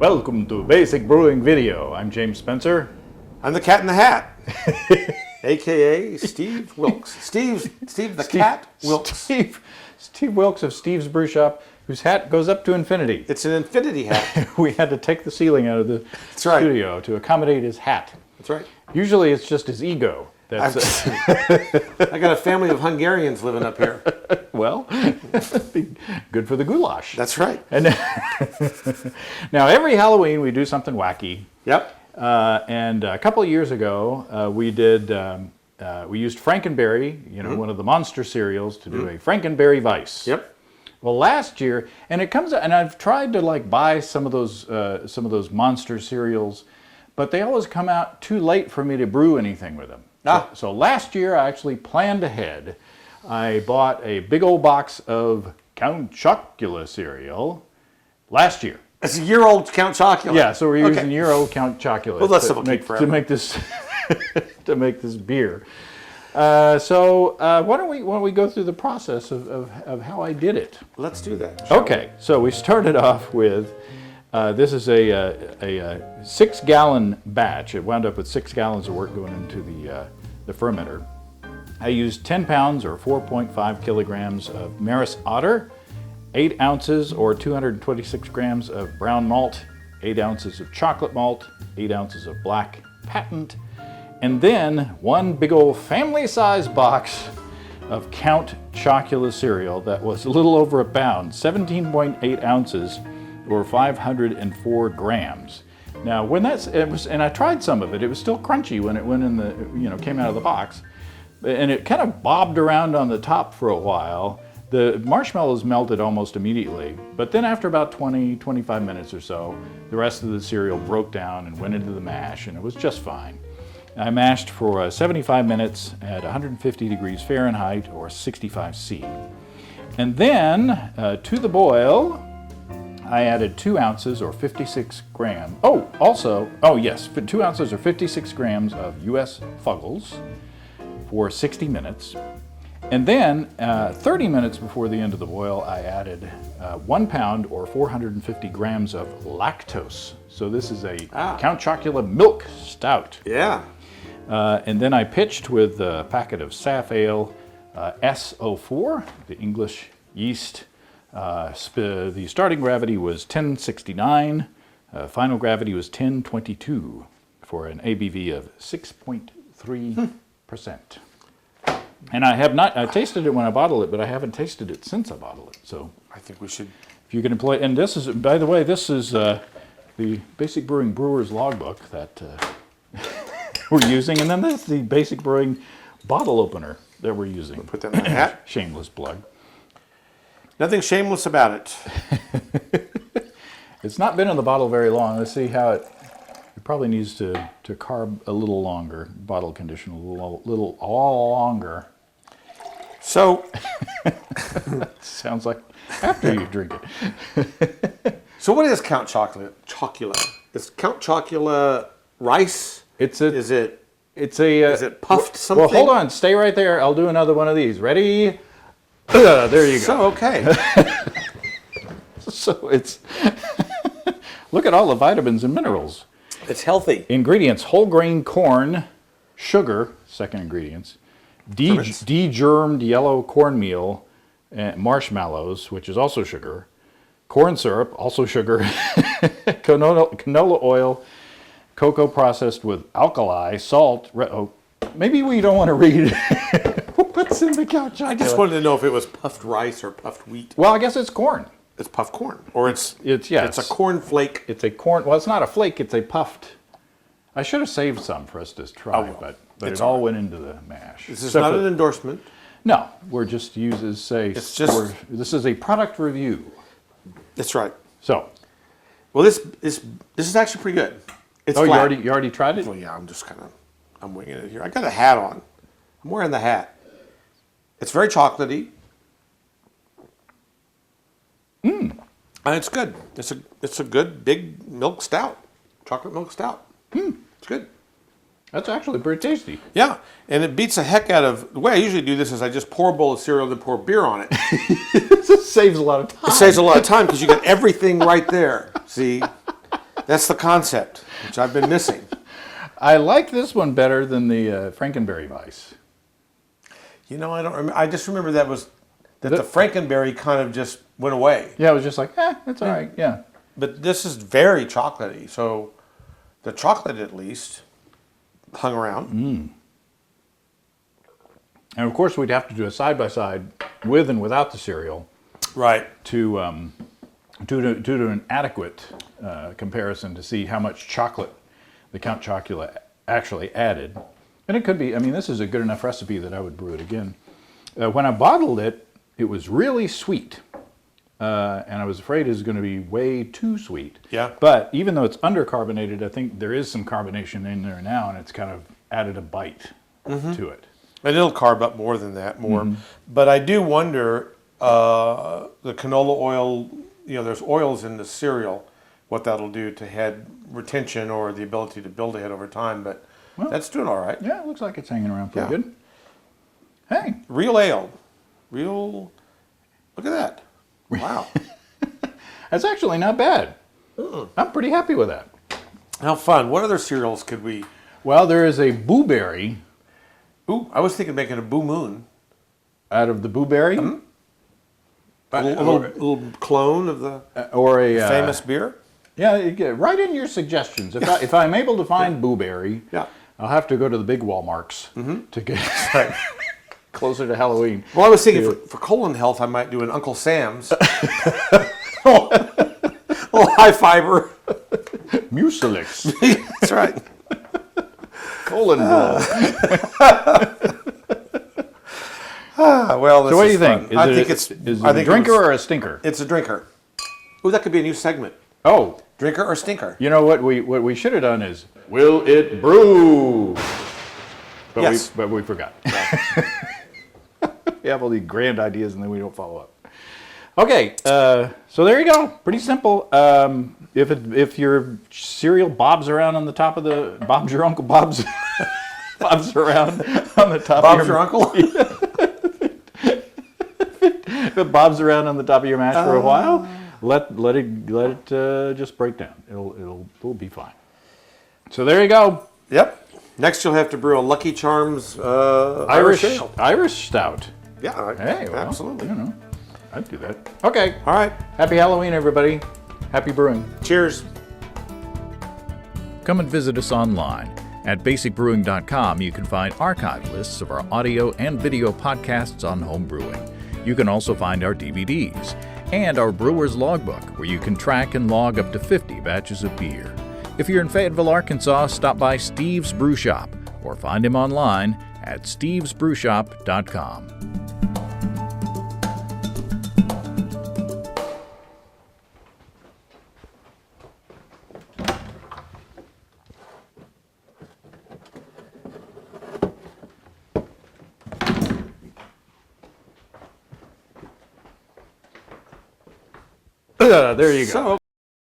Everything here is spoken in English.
Welcome to Basic Brewing Video. I'm James Spencer. I'm the Cat in the Hat, a.k.a. Steve Wilkes. Steve the Cat Wilkes. Steve Wilkes of Steve's Brew Shop, whose hat goes up to infinity. It's an infinity hat. We had to take the ceiling out of the studio to accommodate his hat. That's right. Usually it's just his ego. That's I got a family of Hungarians living up here. Well, good for the goulash. That's right. And now every Halloween we do something wacky. Yep. And a couple of years ago, we used Frankenberry, one of the monster cereals, to do a Frankenberry Vice. Yep. Well, last year, and I've tried to buy some of those monster cereals, but they always come out too late for me to brew anything with them. So last year, I actually planned ahead. I bought a big old box of Count Chocula cereal last year. It's a year-old Count Chocula. Yeah, so we're using year-old Count Chocula to make this to make this beer. So why don't we go through the process of how I did it? Let's do that. Okay, so we started off with this is a 6-gallon batch. It wound up with 6 gallons of work going into the fermenter. I used 10 pounds or 4.5 kilograms of Maris Otter, 8 ounces or 226 grams of brown malt, 8 ounces of chocolate malt, 8 ounces of black patent, and then one big old family-sized box of Count Chocula cereal that was a little over a pound, 17.8 ounces or 504 grams. Now, and I tried some of it. It was still crunchy when it went in came out of the box, and it kind of bobbed around on the top for a while. The marshmallows melted almost immediately, but then after about 20-25 minutes or so, the rest of the cereal broke down and went into the mash, and it was just fine. I mashed for 75 minutes at 150 degrees Fahrenheit or 65 C. And then to the boil, I added 2 ounces or 56 grams. 2 ounces or 56 grams of U.S. Fuggles for 60 minutes. And then 30 minutes before the end of the boil, I added 1 pound or 450 grams of lactose. So this is a Count Chocula milk stout. Yeah. And then I pitched with a packet of Saf Ale S04, the English yeast. The starting gravity was 1069, final gravity was 1022 for an ABV of 6.3%. And I tasted it when I bottled it, but I haven't tasted it since I bottled it. So I think we should. If you can employ, and this is, by the way, this is the Basic Brewing Brewer's Logbook that we're using, and then that's the Basic Brewing bottle opener that we're using. We'll put that in the hat. Shameless plug. Nothing shameless about it. It's not been in the bottle very long. Let's see how it probably needs to carb a little longer, bottle condition a little longer. So, sounds like after you drink it. So what is Count Chocula? Is Count Chocula rice? Is it puffed something? Well, hold on. Stay right there. I'll do another one of these. Ready? There you go. So, okay. So it's, look at all the vitamins and minerals. It's healthy. Ingredients: whole grain corn, sugar, second ingredients, degermed yellow cornmeal, marshmallows, which is also sugar, corn syrup, also sugar, canola oil, cocoa processed with alkali, salt. Maybe we don't want to read what's in the Count Chocula. I just wanted to know if it was puffed rice or puffed wheat. Well, I guess it's corn. It's puffed corn, or it's a corn flake. It's a corn. Well, it's not a flake. It's a puffed. I should have saved some for us to try, but it all went into the mash. This is not an endorsement. No, we're just this is a product review. That's right. So, well, this is actually pretty good. It's flat. You already tried it? Well, yeah. I'm winging it here. I got a hat on. I'm wearing the hat. It's very chocolatey. And it's good. It's a good big milk stout, chocolate milk stout. It's good. That's actually pretty tasty. Yeah, and it beats the heck out of, the way I usually do this is I just pour a bowl of cereal and pour beer on it. It saves a lot of time. It saves a lot of time because you get everything right there. See? That's the concept, which I've been missing. I like this one better than the Frankenberry Weiss. You know, I don't remember. I just remember that the Frankenberry kind of just went away. Yeah, it was just like, it's all right. Yeah. But this is very chocolatey, so the chocolate at least hung around. And of course, we'd have to do a side-by-side with and without the cereal. Right. To do an adequate comparison to see how much chocolate the Count Chocula actually added. And it could be, I mean, this is a good enough recipe that I would brew it again. When I bottled it, it was really sweet. And I was afraid it was going to be way too sweet. Yeah. But even though it's undercarbonated, I think there is some carbonation in there now, and it's kind of added a bite to it. And it'll carb up more than that, But I do wonder, the canola oil, you know, there's oils in the cereal, what that'll do to head retention or the ability to build a head over time. But that's doing all right. Yeah, it looks like it's hanging around pretty good. Hey. Real ale. Look at that. Wow. That's actually not bad. I'm pretty happy with that. How fun. What other cereals could we... Well, there is a blueberry. Ooh, I was thinking of making a Boo Moon. Out of the blueberry? A little clone of the or a famous beer? Yeah, write in your suggestions. If I'm able to find blueberry, I'll have to go to the big Walmarts to get closer to Halloween. Well, I was thinking for colon health, I might do an Uncle Sam's. Oh, high fiber. Mucilix. That's right. Colon blow. Well, so what do you think? I think it's a drinker or a stinker? It's a drinker. Ooh, that could be a new segment. Oh. Drinker or stinker? You know what we should have done is, will it brew? But yes. But we forgot. We have all these grand ideas and then we don't follow up. Okay, so there you go. Pretty simple. If your cereal bobs around on the top of your uncle bobs bobs around on the top Bob's of your uncle? If it bobs around on the top of your mash for a while, let it just break down. It'll be fine. So there you go. Yep. Next you'll have to brew a Lucky Charms Irish Stout. Yeah, hey, well, absolutely. You know, I'd do that. Okay. All right. Happy Halloween, everybody. Happy brewing. Cheers. Come and visit us online. At basicbrewing.com, you can find archive lists of our audio and video podcasts on home brewing. You can also find our DVDs and our brewer's logbook, where you can track and log up to 50 batches of beer. If you're in Fayetteville, Arkansas, stop by Steve's Brew Shop or find him online at stevesbrewshop.com. There you go.